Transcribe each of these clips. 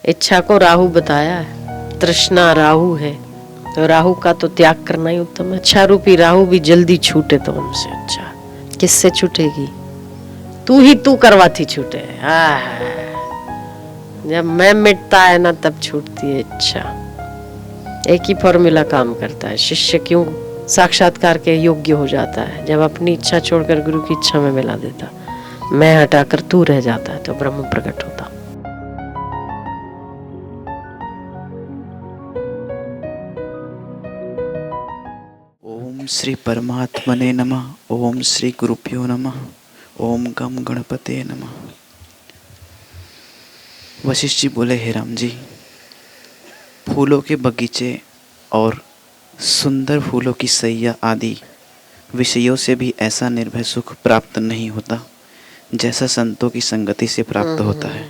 इच्छा को राहु बताया है, तृष्णा राहु है, तो राहु का तो त्याग करना ही उत्तम है। इच्छा रूपी राहु भी जल्दी छूटे तो हमसे अच्छा। किससे छूटेगी? तू ही तू करवाती छूटे। जब मैं मिटता है ना तब छूटती है इच्छा। एक ही फॉर्मूला काम करता है। शिष्य क्यों साक्षात्कार के योग्य हो जाता है? जब अपनी इच्छा छोड़कर गुरु की इच्छा में मिला देता, मैं हटाकर तू रह जाता है, तो ब्रह्म प्रकट होता। ओम श्री परमात्मने नमः। ओम श्री गुरुभ्यो नमः। ओम गम गणपते नमः। वशिष्ठ जी बोले, हे राम जी, फूलों के बगीचे और सुंदर फूलों की सैया आदि विषयों से भी ऐसा निर्भय सुख प्राप्त नहीं होता जैसा संतों की संगति से प्राप्त होता है।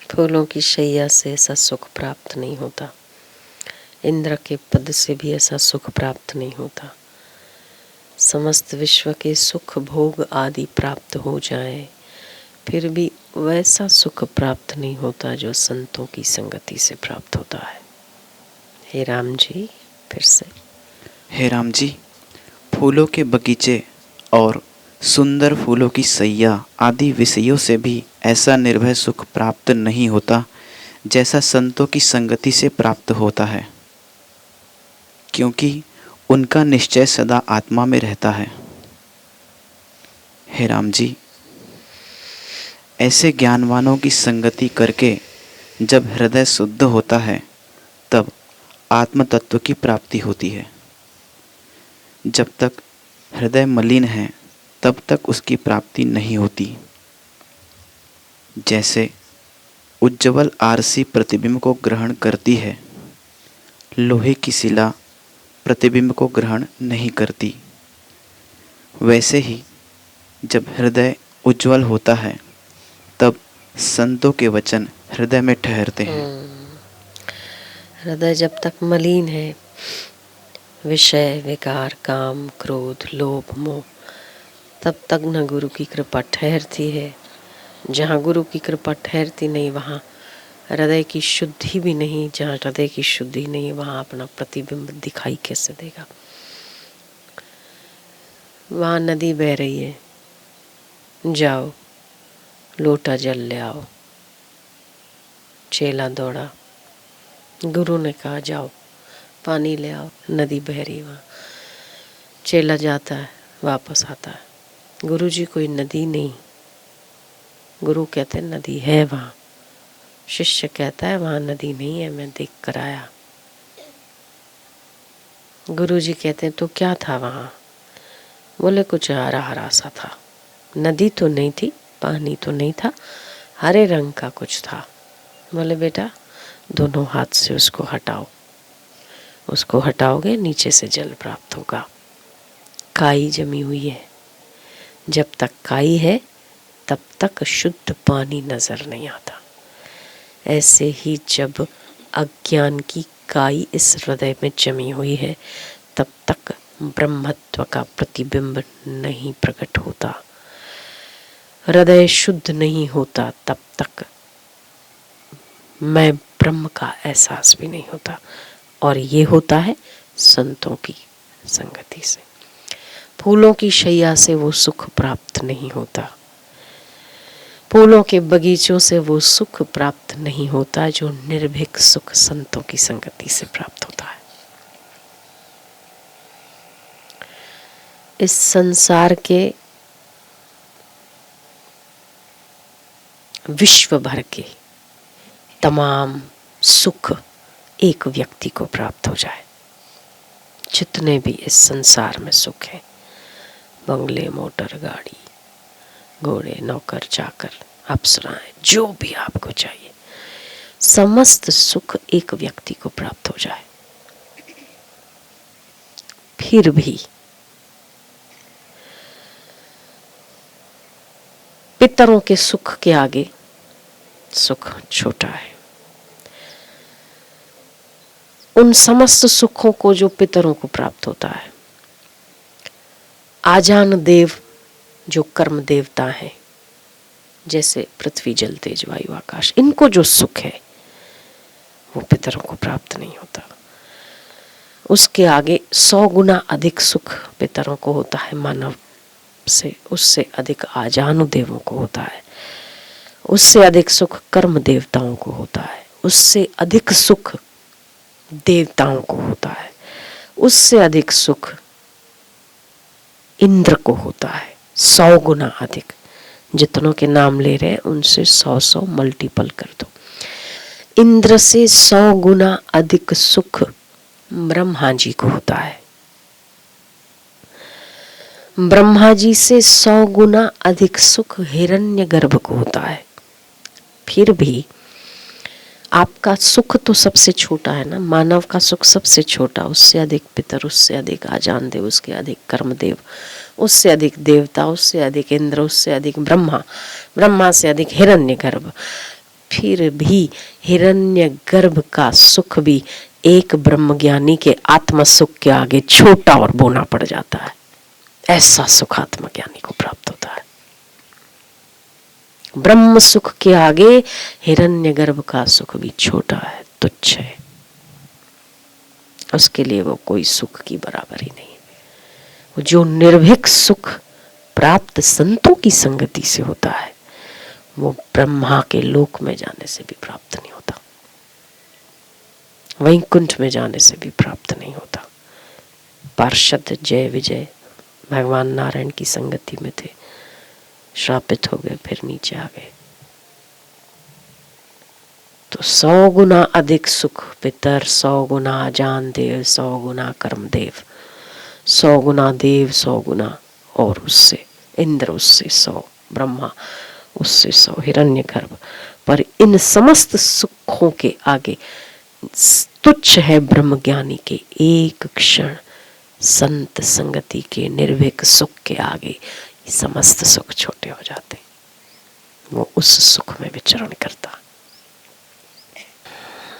फूलों की शैया से ऐसा सुख प्राप्त नहीं होता। इंद्र के पद से भी ऐसा सुख प्राप्त नहीं होता। समस्त विश्व के सुख भोग आदि प्राप्त हो जाए फिर भी वैसा सुख प्राप्त नहीं होता जो संतों की संगति से प्राप्त होता है। हे राम जी, फिर से। हे राम जी, फूलों के बगीचे और सुंदर फूलों की सैया आदि विषयों से भी ऐसा निर्भय सुख प्राप्त नहीं होता जैसा संतों की संगति से प्राप्त होता है, क्योंकि उनका निश्चय सदा आत्मा में रहता है। हे राम जी, ऐसे ज्ञानवानों की संगति करके जब हृदय शुद्ध होता है तब आत्म तत्व की प्राप्ति होती है। जब तक हृदय मलिन है तब तक उसकी प्राप्ति नहीं होती। जैसे उज्ज्वल आरसी प्रतिबिंब को ग्रहण करती है, लोहे की शिला प्रतिबिंब को ग्रहण नहीं करती, वैसे ही जब हृदय उज्ज्वल होता है तब संतों के वचन हृदय में ठहरते हैं। हृदय जब तक मलिन है, विषय विकार काम क्रोध लोभ मोह, तब तक न गुरु की कृपा ठहरती है। जहाँ गुरु की कृपा ठहरती नहीं वहाँ हृदय की शुद्धि भी नहीं। जहाँ हृदय की शुद्धि नहीं वहाँ अपना प्रतिबिंब दिखाई कैसे देगा? वहाँ नदी बह रही है, जाओ लोटा जल ले आओ। चेला दौड़ा, गुरु ने कहा जाओ पानी ले आओ। नदी बह रही, वहाँ चेला जाता है, वापस आता है। गुरु जी कोई नदी नहीं। गुरु कहते नदी है वहाँ। शिष्य कहता है वहाँ नदी नहीं है, मैं देख कर आया। गुरु जी कहते हैं तो क्या था वहाँ? बोले कुछ हरा हरा सा था। नदी तो नहीं थी, पानी तो नहीं था, हरे रंग का कुछ था। बोले बेटा दोनों हाथ से उसको हटाओ। उसको हटाओगे नीचे से जल प्राप्त होगा। काई जमी हुई है, जब तक काई है तब तक शुद्ध पानी नजर नहीं आता। ऐसे ही जब अज्ञान की काई इस हृदय में जमी हुई है तब तक ब्रह्मत्व का प्रतिबिंब नहीं प्रकट होता। हृदय शुद्ध नहीं होता तब तक मैं ब्रह्म का एहसास भी नहीं होता, और ये होता है संतों की संगति से। फूलों की शैया से वो सुख प्राप्त नहीं होता, फूलों के बगीचों से वो सुख प्राप्त नहीं होता जो निर्भीक सुख संतों की संगति से प्राप्त होता है। इस संसार के विश्व भर के तमाम सुख एक व्यक्ति को प्राप्त हो जाए। जितने भी इस संसार में सुख है, बंगले मोटर गाड़ी घोड़े नौकर चाकर अप्सराएं, जो भी आपको चाहिए, समस्त सुख एक व्यक्ति को प्राप्त हो जाए, फिर भी पितरों के सुख के आगे सुख छोटा है। उन समस्त सुखों को जो पितरों को प्राप्त होता है, आजान देव जो कर्म देवता हैं, जैसे पृथ्वी जल तेज वायु आकाश, इनको जो सुख है वो पितरों को प्राप्त नहीं होता। उसके आगे 100 गुना अधिक सुख पितरों को होता है मानव से, उससे अधिक आजानुदेवों को होता है, उससे अधिक सुख कर्म देवताओं को होता है, उससे अधिक सुख देवताओं को होता है, उससे अधिक सुख इंद्र को होता है, 100 गुना अधिक। जितनों के नाम ले रहे हैं उनसे 100 मल्टीपल कर दो। इंद्र से 100 गुना अधिक सुख ब्रह्मा जी को होता है, ब्रह्मा जी से 100 गुना अधिक सुख हिरण्यगर्भ को होता है। फिर भी आपका सुख तो सबसे छोटा है ना, मानव का सुख सबसे छोटा, उससे अधिक पितर, उससे अधिक आजान देव, उसके अधिक कर्मदेव, उससे अधिक देवता, उससे अधिक इंद्र, उससे अधिक ब्रह्मा, ब्रह्मा से अधिक हिरण्यगर्भ। फिर भी हिरण्यगर्भ का सुख भी एक ब्रह्मज्ञानी के आत्म सुख के आगे छोटा और बोना पड़ जाता है। ऐसा सुख आत्मज्ञानी को प्राप्त होता है। ब्रह्म सुख के आगे हिरण्यगर्भ का सुख भी छोटा है, तुच्छ है, उसके लिए वो कोई सुख की बराबरी नहीं है। जो निर्भीक सुख प्राप्त संतों की संगति से होता है वो ब्रह्मा के लोक में जाने से भी प्राप्त नहीं होता, वैकुंठ में जाने से भी प्राप्त नहीं होता। पार्षद जय विजय भगवान नारायण की संगति में थे, श्रापित हो गए, फिर नीचे आ गए। तो 100 गुना अधिक सुख पितर, 100 गुना आजान देव, 100 गुना कर्मदेव, 100 गुना देव, 100 गुना और उससे इंद्र, उससे 100 ब्रह्मा, उससे 100 हिरण्यगर्भ। पर इन समस्त सुखों के आगे तुच्छ है ब्रह्मज्ञानी के एक क्षण संत संगति के निर्भीक सुख के आगे समस्त सुख छोटे हो जाते, वो उस सुख में विचरण करता।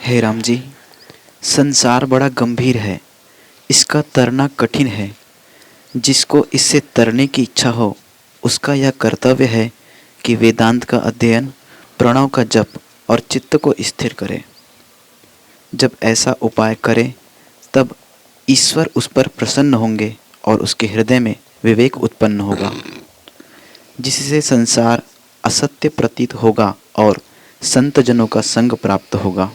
हे राम जी, संसार बड़ा गंभीर है, इसका तरना कठिन है। जिसको इससे तरने की इच्छा हो उसका यह कर्तव्य है कि वेदांत का अध्ययन, प्रणव का जप और चित्त को स्थिर करे। जब ऐसा उपाय करे तब ईश्वर उस पर प्रसन्न होंगे और उसके हृदय में विवेक उत्पन्न होगा, जिससे संसार असत्य प्रतीत होगा और संत जनों का संग प्राप्त होगा।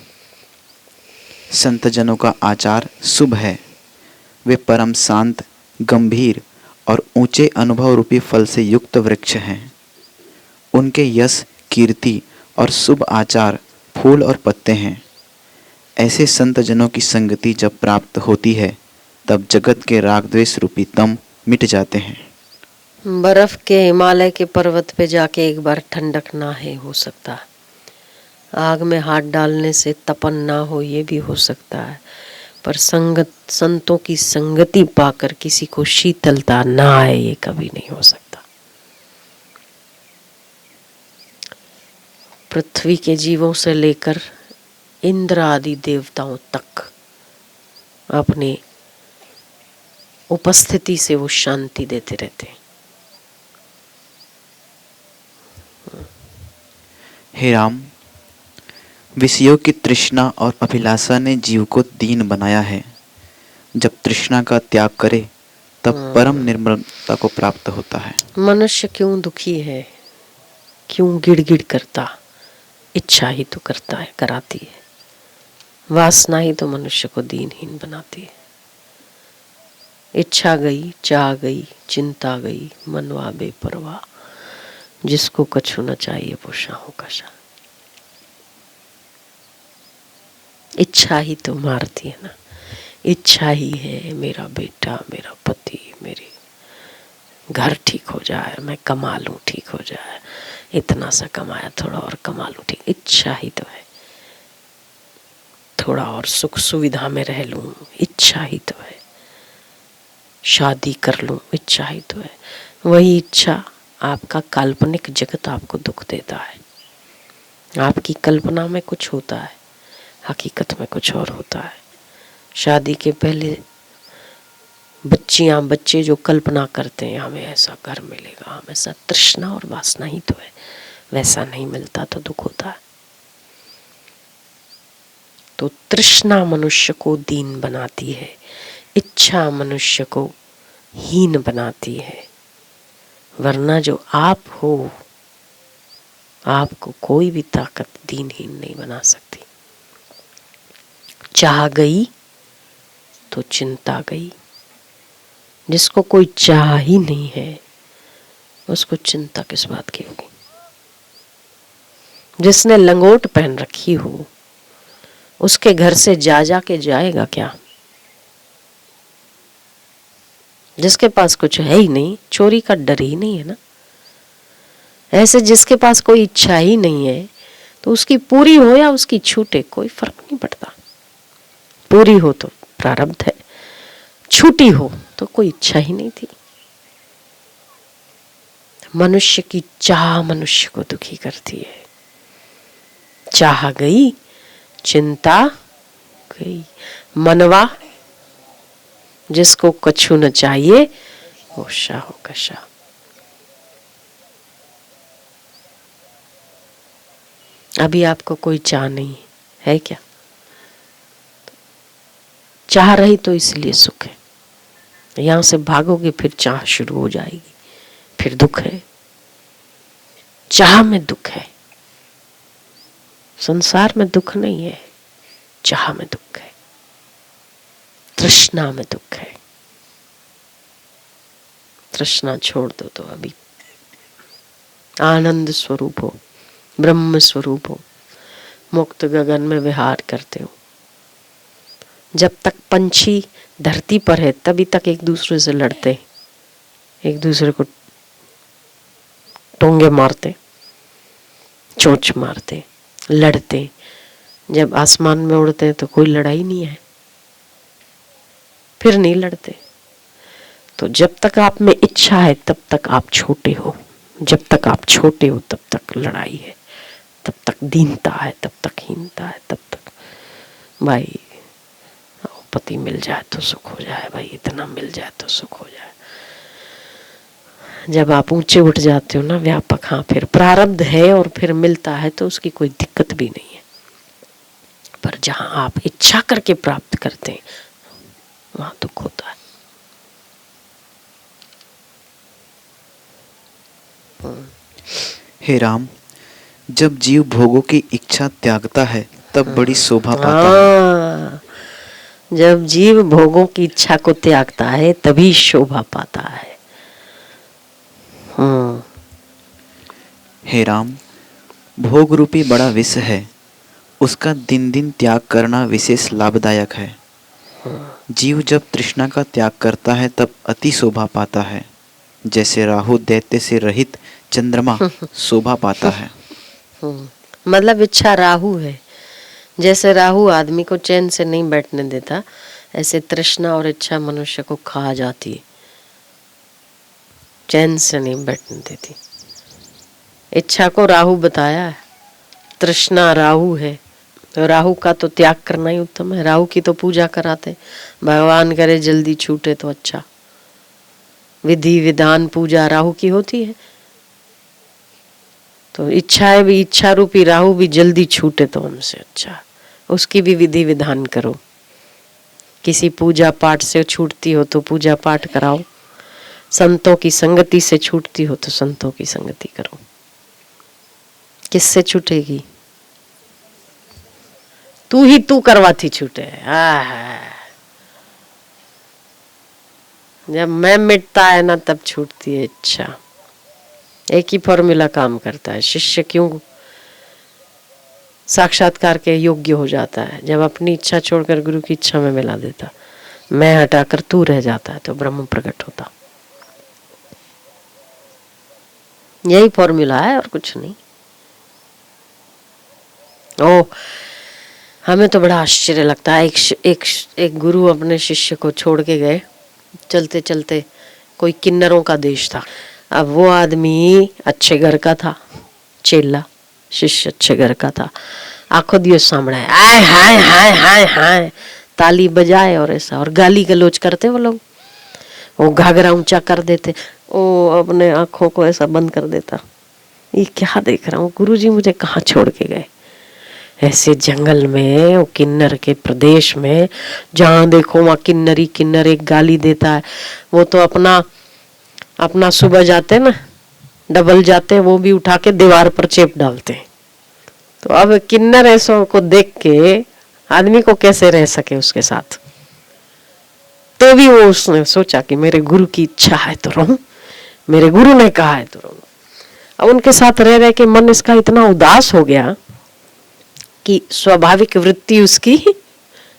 संत जनों का आचार शुभ है, वे परम शांत, गंभीर और ऊंचे अनुभव रूपी फल से युक्त वृक्ष हैं। उनके यश, कीर्ति और शुभ आचार फूल और पत्ते हैं। ऐसे संत जनों की संगति जब प्राप्त होती है तब जगत के राग द्वेष रूपी तम मिट जाते हैं। बर्फ के हिमालय के पर्वत पे जाके एक बार ठंडक ना है हो सकता, आग में हाथ डालने से तपन ना हो ये भी हो सकता है, पर संतों की संगति पाकर किसी को शीतलता ना आए ये कभी नहीं हो सकता। पृथ्वी के जीवों से लेकर इंद्र आदि देवताओं तक अपनी उपस्थिति से वो शांति देते रहते हैं। हे राम, विषयों की तृष्णा और अभिलाषा ने जीव को दीन बनाया है। जब तृष्णा का त्याग करे तब परम निर्मलता को प्राप्त होता है। मनुष्य क्यों दुखी है, क्यों गिड़गिड़ करता? इच्छा ही तो करता है, कराती है। वासना ही तो मनुष्य को दीनहीन बनाती है। इच्छा गई, चाह गई, चिंता गई, मनवा बेपरवाह, जिसको कछु न चाहिए वो शाहू का शाह। इच्छा ही तो मारती है ना। इच्छा ही है मेरा बेटा, मेरा पति, मेरे घर ठीक हो जाए, मैं कमा लूं, ठीक हो जाए, इतना सा कमाया थोड़ा और कमा लूं, ठीक। इच्छा ही तो है। थोड़ा और सुख सुविधा में रह लूं, इच्छा ही तो है। शादी कर लूं, इच्छा ही तो है। वही इच्छा आपका काल्पनिक जगत आपको दुख देता है। आपकी कल्पना में कुछ होता है, हकीकत में कुछ और होता है। शादी के पहले बच्चियां बच्चे जो कल्पना करते हैं हमें ऐसा घर मिलेगा, हम ऐसा, तृष्णा और वासना ही तो है। वैसा नहीं मिलता तो दुख होता है। तो तृष्णा मनुष्य को दीन बनाती है, इच्छा मनुष्य को हीन बनाती है। वरना जो आप हो, आपको कोई भी ताकत दीनहीन नहीं बना सकती। चाह गई तो चिंता गई। जिसको कोई चाह ही नहीं है उसको चिंता किस बात की होगी। जिसने लंगोट पहन रखी हो उसके घर से जा जा के जाएगा क्या। जिसके पास कुछ है ही नहीं, चोरी का डर ही नहीं है ना। ऐसे जिसके पास कोई इच्छा ही नहीं है तो उसकी पूरी हो या उसकी छूटे कोई फर्क नहीं पड़ता। पूरी हो तो प्रारब्ध है, छूटी हो तो कोई इच्छा ही नहीं थी। मनुष्य की चाह मनुष्य को दुखी करती है। चाह गई, चिंता गई। मनवा जिसको कछु न चाहिए वो शाहो कशा। अभी आपको कोई चाह नहीं है क्या? चाह रही तो इसलिए सुख है। यहां से भागोगे फिर चाह शुरू हो जाएगी, फिर दुख है। चाह में दुख है, संसार में दुख नहीं है, चाह में दुख है, तृष्णा में दुख है। तृष्णा छोड़ दो तो अभी आनंद स्वरूप हो, ब्रह्म स्वरूप हो, मुक्त गगन में विहार करते हो। जब तक पंछी धरती पर है तभी तक एक दूसरे से लड़ते, एक दूसरे को टोंगे मारते, चोंच मारते, लड़ते। जब आसमान में उड़ते हैं तो कोई लड़ाई नहीं है, फिर नहीं लड़ते। तो जब तक आप में इच्छा है तब तक आप छोटे हो, जब तक आप छोटे हो तब तक लड़ाई है, तब तक दीनता है, तब तक हीनता है, तब तक भाई पति मिल जाए तो सुख हो जाए, भाई इतना मिल जाए तो सुख हो जाए। जब आप ऊंचे उठ जाते हो ना व्यापक, हाँ फिर प्रारब्ध है और फिर मिलता है तो उसकी कोई दिक्कत भी नहीं है। पर जहां आप इच्छा करके प्राप्त करते हैं वहां दुख होता है। हे राम, जब जीव भोगों की इच्छा त्यागता है तब बड़ी शोभा पाता है। जब जीव भोगों की इच्छा को त्यागता है तभी शोभा पाता है। हे राम, भोग रूपी बड़ा विष है, उसका दिन दिन त्याग करना विशेष लाभदायक है। जीव जब तृष्णा का त्याग करता है तब अति शोभा पाता है, जैसे राहु दैत्य से रहित चंद्रमा शोभा पाता है। मतलब इच्छा राहु है। जैसे राहु आदमी को चैन से नहीं बैठने देता, ऐसे तृष्णा और इच्छा मनुष्य को खा जाती है, चैन से नहीं बैठने देती। इच्छा को राहु बताया है, तृष्णा राहु है। तो राहु का तो त्याग करना ही उत्तम है। राहु की तो पूजा कराते, भगवान करे जल्दी छूटे तो अच्छा। विधि विधान पूजा राहु की होती है। तो इच्छाएं भी, इच्छा रूपी राहु भी जल्दी छूटे तो हमसे अच्छा, उसकी भी विधि विधान करो। किसी पूजा पाठ से छूटती हो तो पूजा पाठ कराओ, संतों की संगति से छूटती हो तो संतों की संगति करो। किससे छूटेगी? तू ही तू करवाती छूटे। जब मैं मिटता है ना तब छूटती है इच्छा। एक ही फॉर्मूला काम करता है। शिष्य क्यों साक्षात्कार के योग्य हो जाता है? जब अपनी इच्छा छोड़कर गुरु की इच्छा में मिला देता, मैं हटाकर तू रह जाता है तो ब्रह्म प्रकट होता। यही फॉर्मूला है और कुछ नहीं। ओ, हमें तो बड़ा आश्चर्य लगता है। एक गुरु अपने शिष्य को छोड़ के गए, चलते चलते कोई किन्नरों का देश था। अब वो आदमी अच्छे घर का था, चेला शिष्य अच्छे घर का था। आंखों दियो सामने आय हाय हाय हाय हाय ताली बजाए और ऐसा, और गाली गलोच करते वो लोग। वो घाघरा ऊंचा कर देते, वो अपने आंखों को ऐसा बंद कर देता, ये क्या देख रहा हूँ, गुरुजी मुझे कहाँ छोड़ के गए। ऐसे जंगल में, वो किन्नर के प्रदेश में, जहाँ देखो वहाँ किन्नरी किन्नर एक गाली देता है। वो तो अपना सुबह जाते ना, डबल जाते, वो भी उठा के दीवार पर चेप डालते हैं। तो अब किन्नर ऐसों को देख के आदमी को कैसे रह सके उसके साथ। तो भी वो उसने सोचा कि मेरे गुरु की इच्छा है तो रहूं, मेरे गुरु ने कहा है तो रहूं। अब उनके साथ रह रह के मन इसका इतना उदास हो गया कि स्वाभाविक वृत्ति उसकी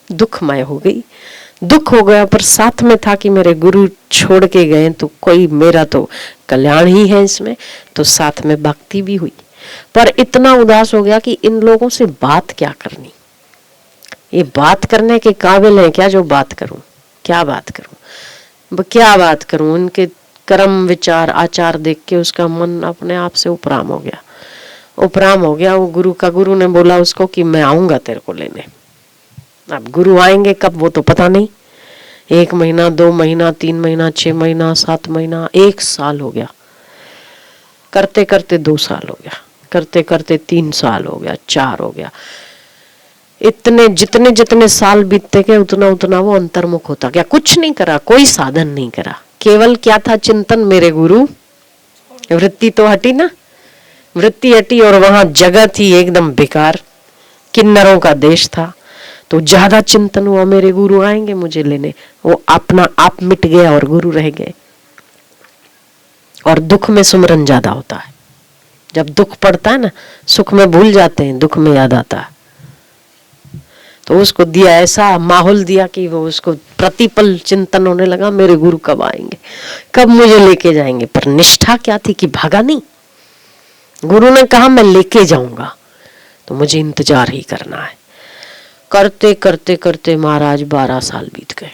दुखमय हो गई। दुख हो गया, पर साथ में था कि मेरे गुरु छोड़ के गए तो कोई मेरा तो कल्याण ही है इसमें, तो साथ में भक्ति भी हुई। पर इतना उदास हो गया कि इन लोगों से बात क्या करनी, ये बात करने के काबिल है क्या जो बात करूं, क्या बात करूं, क्या बात करूं। इनके कर्म विचार आचार देख के उसका मन अपने आप से उपराम हो गया, उपराम हो गया। वो गुरु ने बोला उसको कि मैं आऊंगा तेरे को लेने। अब गुरु आएंगे कब वो तो पता नहीं। 1 महीना, 2 महीना, 3 महीना, 6 महीना, 7 महीना, 1 साल हो गया। करते करते 2 साल हो गया, करते करते 3 साल हो गया, 4 हो गया। इतने जितने जितने साल बीतते गए उतना उतना वो अंतर्मुख होता गया। कुछ नहीं करा, कोई साधन नहीं करा, केवल क्या था, चिंतन, मेरे गुरु। वृत्ति तो हटी ना, वृत्ति हटी और वहां जगह थी एकदम बेकार, किन्नरों का देश था। तो ज्यादा चिंतन हुआ, मेरे गुरु आएंगे मुझे लेने। वो अपना आप मिट गया और गुरु रह गए। और दुख में सुमरन ज्यादा होता है। जब दुख पड़ता है ना, सुख में भूल जाते हैं, दुख में याद आता है। तो उसको दिया, ऐसा माहौल दिया कि वो उसको प्रतिपल चिंतन होने लगा, मेरे गुरु कब आएंगे, कब मुझे लेके जाएंगे। पर निष्ठा क्या थी कि भागा नहीं। गुरु ने कहा मैं लेके जाऊंगा, तो मुझे इंतजार ही करना है। करते करते करते महाराज 12 साल बीत गए।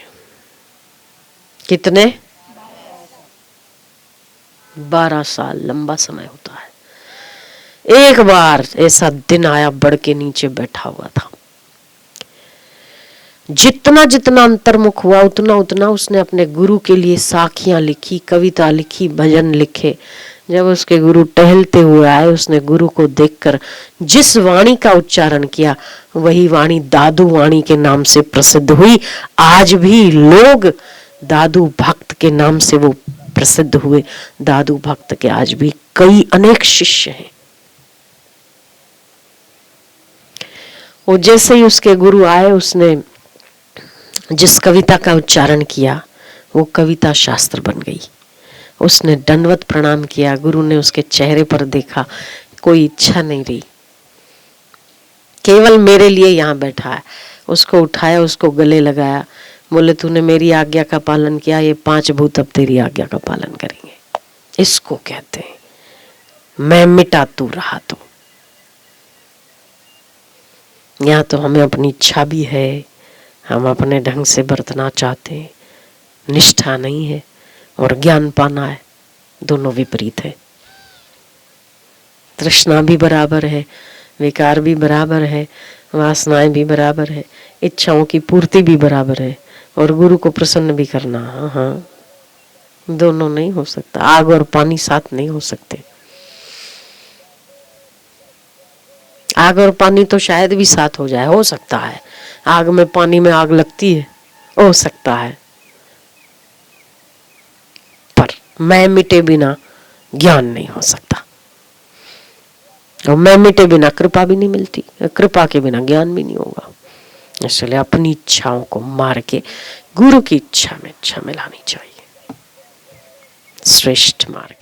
कितने? 12 साल लंबा समय होता है। एक बार ऐसा दिन आया, बड़ के नीचे बैठा हुआ था। जितना जितना अंतर्मुख हुआ उतना उतना उसने अपने गुरु के लिए साखियां लिखी, कविता लिखी, भजन लिखे। जब उसके गुरु टहलते हुए आए, उसने गुरु को देखकर जिस वाणी का उच्चारण किया वही वाणी दादू वाणी के नाम से प्रसिद्ध हुई। आज भी लोग दादू भक्त के नाम से वो प्रसिद्ध हुए। दादू भक्त के आज भी कई अनेक शिष्य हैं। वो जैसे ही उसके गुरु आए, उसने जिस कविता का उच्चारण किया वो कविता शास्त्र बन गई। उसने दंडवत प्रणाम किया। गुरु ने उसके चेहरे पर देखा, कोई इच्छा नहीं रही, केवल मेरे लिए यहाँ बैठा है। उसको उठाया, उसको गले लगाया, बोले तूने मेरी आज्ञा का पालन किया, ये 5 भूत अब तेरी आज्ञा का पालन करेंगे। इसको कहते हैं मैं मिटा तू रहा। तो यहाँ तो हमें अपनी इच्छा भी है, हम अपने ढंग से बरतना चाहते हैं, निष्ठा नहीं है, और ज्ञान पाना है, दोनों विपरीत है। तृष्णा भी बराबर है, विकार भी बराबर है, वासनाएं भी बराबर है, इच्छाओं की पूर्ति भी बराबर है, और गुरु को प्रसन्न भी करना। हाँ, दोनों नहीं हो सकता। आग और पानी साथ नहीं हो सकते। आग और पानी तो शायद भी साथ हो जाए, हो सकता है। आग में पानी में आग लगती है, हो सकता है, पर मैं मिटे बिना ज्ञान नहीं हो सकता, और मैं मिटे बिना कृपा भी नहीं मिलती, कृपा के बिना ज्ञान भी नहीं होगा। इसलिए अपनी इच्छाओं को मार के गुरु की इच्छा में इच्छा मिलानी चाहिए। श्रेष्ठ मार्ग।